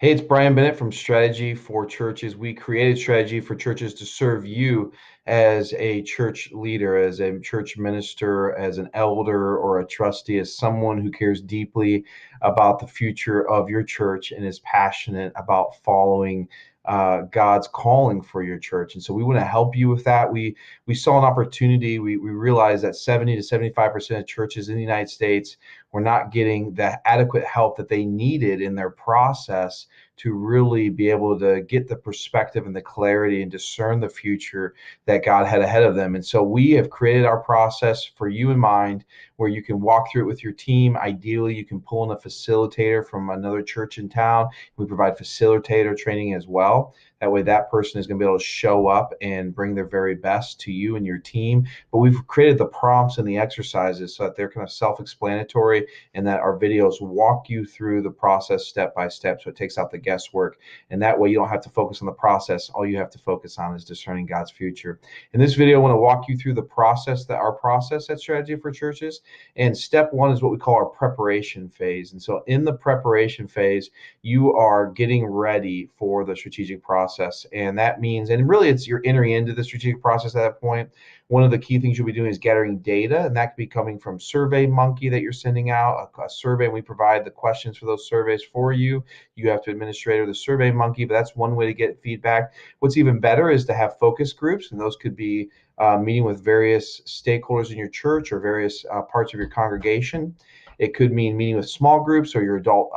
Hey, it's Brian Bennett from Strategy for Churches. We created Strategy for Churches to serve you as a church leader, as a church minister, as an elder or a trustee, as someone who cares deeply about the future of your church and is passionate about following God's calling for your church. And so we want to help you with that. We saw an opportunity. We realized that 70 to 75% of churches in the United States were not getting the adequate help that they needed in their process to really be able to get the perspective and the clarity and discern the future that God had ahead of them. And so we have created our process for you in mind, where you can walk through it with your team. Ideally, you can pull in a facilitator from another church in town. We provide facilitator training as well. That way, that person is going to be able to show up and bring their very best to you and your team. But we've created the prompts and the exercises so that they're kind of self-explanatory, and that our videos walk you through the process step by step. So it takes out the guesswork. And that way, you don't have to focus on the process. All you have to focus on is discerning God's future. In this video, I want to walk you through the process, our process at Strategy for Churches. And step one is what we call our preparation phase. And so in the preparation phase, you are getting ready for the strategic process. And that means, and really you're entering into the strategic process at that point. One of the key things you'll be doing is gathering data, and that could be coming from SurveyMonkey that you're sending out, a survey, and we provide the questions for those surveys for you. You have to administrate the SurveyMonkey, but that's one way to get feedback. What's even better is to have focus groups, and those could be meeting with various stakeholders in your church or various parts of your congregation. It could mean meeting with small groups or your adult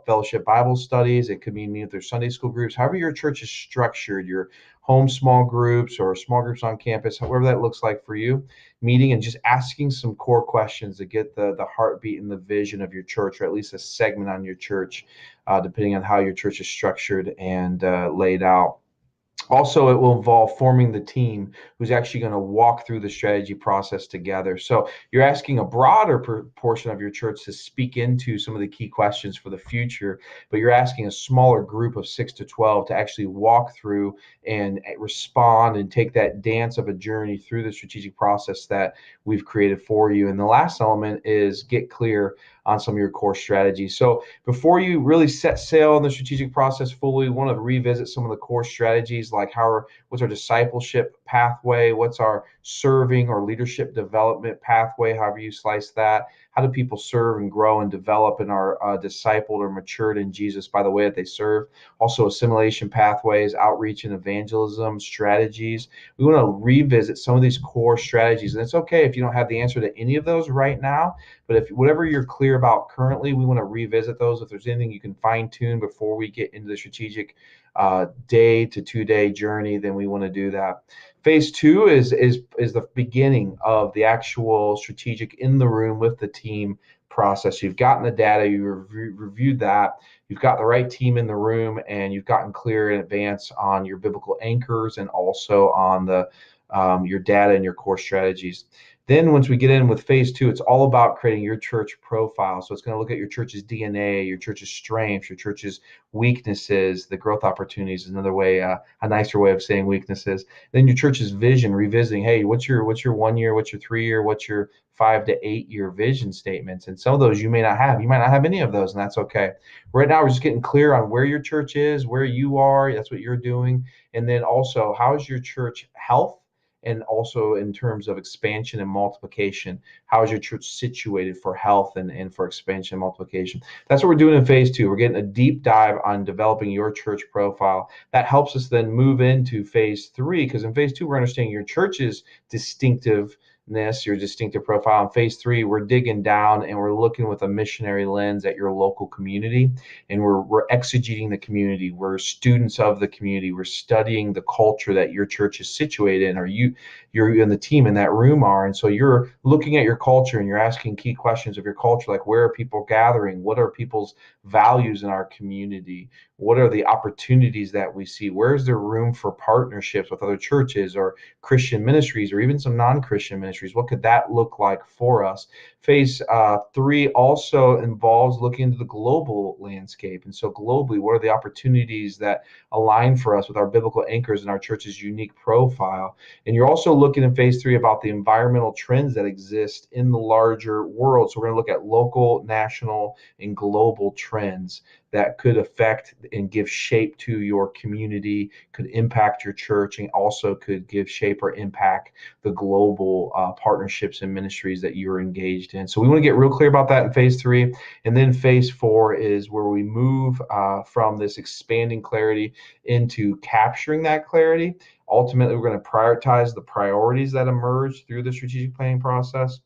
fellowship Bible studies. It could mean meeting with their Sunday school groups. However your church is structured, your home small groups or small groups on campus, however that looks like for you, meeting and just asking some core questions to get the heartbeat and the vision of your church, or at least a segment on your church, depending on how your church is structured and laid out. Also, it will involve forming the team who's actually going to walk through the strategy process together. So you're asking a broader portion of your church to speak into some of the key questions for the future, but you're asking a smaller group of 6 to 12 to actually walk through and respond and take that dance of a journey through the strategic process that we've created for you. And the last element is get clear on some of your core strategies. So before you really set sail on the strategic process fully, we want to revisit some of the core strategies, like what's our discipleship pathway, what's our serving or leadership development pathway, however you slice that. How do people serve and grow and develop and are discipled or matured in Jesus by the way that they serve? Also, assimilation pathways, outreach and evangelism strategies. We want to revisit some of these core strategies, and it's okay if you don't have the answer to any of those right now, but if whatever you're clear about currently, we want to revisit those. If there's anything you can fine tune before we get into the strategic day to 2 day journey, then we want to do that. Phase two is the beginning of the actual strategic in the room with the team process. You've gotten the data, you reviewed that, you've got the right team in the room, and you've gotten clear in advance on your biblical anchors and also on the your data and your core strategies. Then once we get in with phase two, it's all about creating your church profile. So it's going to look at your church's DNA, your church's strengths, your church's weaknesses, the growth opportunities is another way, a nicer way of saying weaknesses. Then your church's vision, revisiting, hey, what's your 1 year, what's your 3 year, what's your 5 to 8 year vision statements? And some of those you may not have. You might not have any of those, and that's okay. Right now, we're just getting clear on where your church is, where you are, that's what you're doing. And then also, how is your church health? And also in terms of expansion and multiplication, how is your church situated for health and for expansion and multiplication? That's what we're doing in phase two. We're getting a deep dive on developing your church profile. That helps us then move into phase three, because in phase two, we're understanding your church's distinctiveness, your distinctive profile. In phase three, we're digging down and we're looking with a missionary lens at your local community, and we're exegeting the community. We're students of the community. We're studying the culture that your church is situated in, or you're in the team in that room are. And so you're looking at your culture and you're asking key questions of your culture, like where are people gathering? What are people's values in our community? What are the opportunities that we see? Where's there room for partnerships with other churches or Christian ministries or even some non-Christian ministries? What could that look like for us? Phase three also involves looking into the global landscape. And so globally, what are the opportunities that align for us with our biblical anchors and our church's unique profile? And you're also looking in phase three about the environmental trends that exist in the larger world. So we're going to look at local, national, and global trends that could affect and give shape to your community, could impact your church, and also could give shape or impact the global partnerships and ministries that you're engaged in. So we want to get real clear about that in phase 3. And then phase 4 is where we move from this expanding clarity into capturing that clarity. Ultimately, we're going to prioritize the priorities that emerge through the strategic planning process.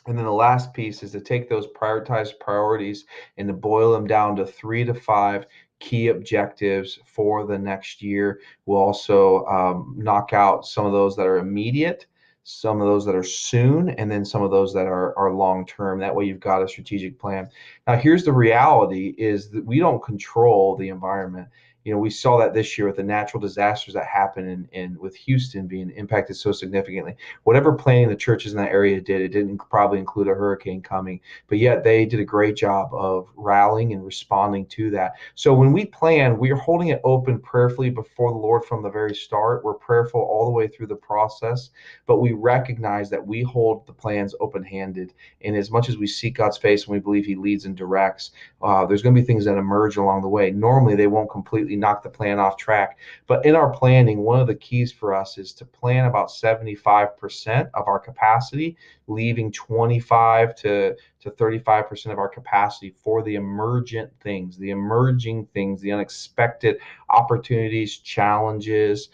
And then the last piece is to take those prioritized priorities and to boil them down to 3 to 5 key objectives for the next year. We'll also knock out some of those that are immediate, some of those that are soon, and then some of those that are long term. That way you've got a strategic plan. Now, here's the reality is that we don't control the environment. We saw that this year with the natural disasters that happened and with Houston being impacted so significantly. Whatever planning the churches in that area did, it didn't probably include a hurricane coming, but yet they did a great job of rallying and responding to that. So when we plan, we are holding it open prayerfully before the Lord from the very start. We're prayerful all the way through the process, but we recognize that we hold the plans open-handed. And as much as we seek God's face and we believe he leads and directs, there's going to be things that emerge along the way. Normally, they won't completely knock the plan off track. But in our planning, one of the keys for us is to plan about 75% of our capacity, leaving 25 to 35% of our capacity for the emergent things, the emerging things, the unexpected opportunities, challenges,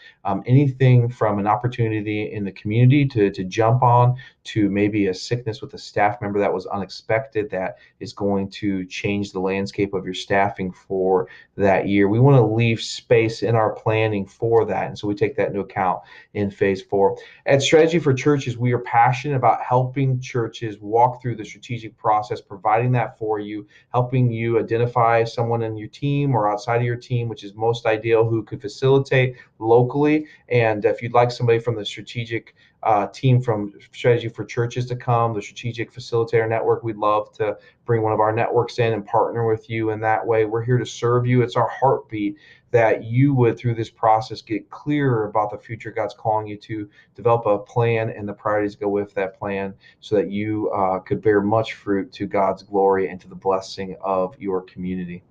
anything from an opportunity in the community to jump on to maybe a sickness with a staff member that was unexpected that is going to change the landscape of your staffing for that year. We want to leave space in our planning for that. And so we take that into account in phase 4. At Strategy for Churches, we are passionate about helping churches walk through the strategic process, providing that for you, helping you identify someone in your team or outside of your team, which is most ideal, who could facilitate locally. And if you'd like somebody from the strategic team from Strategy for Churches to come, the Strategic Facilitator Network, we'd love to bring one of our networks in and partner with you in that way. We're here to serve you. It's our heartbeat that you would, through this process, get clearer about the future God's calling you to, develop a plan and the priorities go with that plan so that you could bear much fruit to God's glory and to the blessing of your community.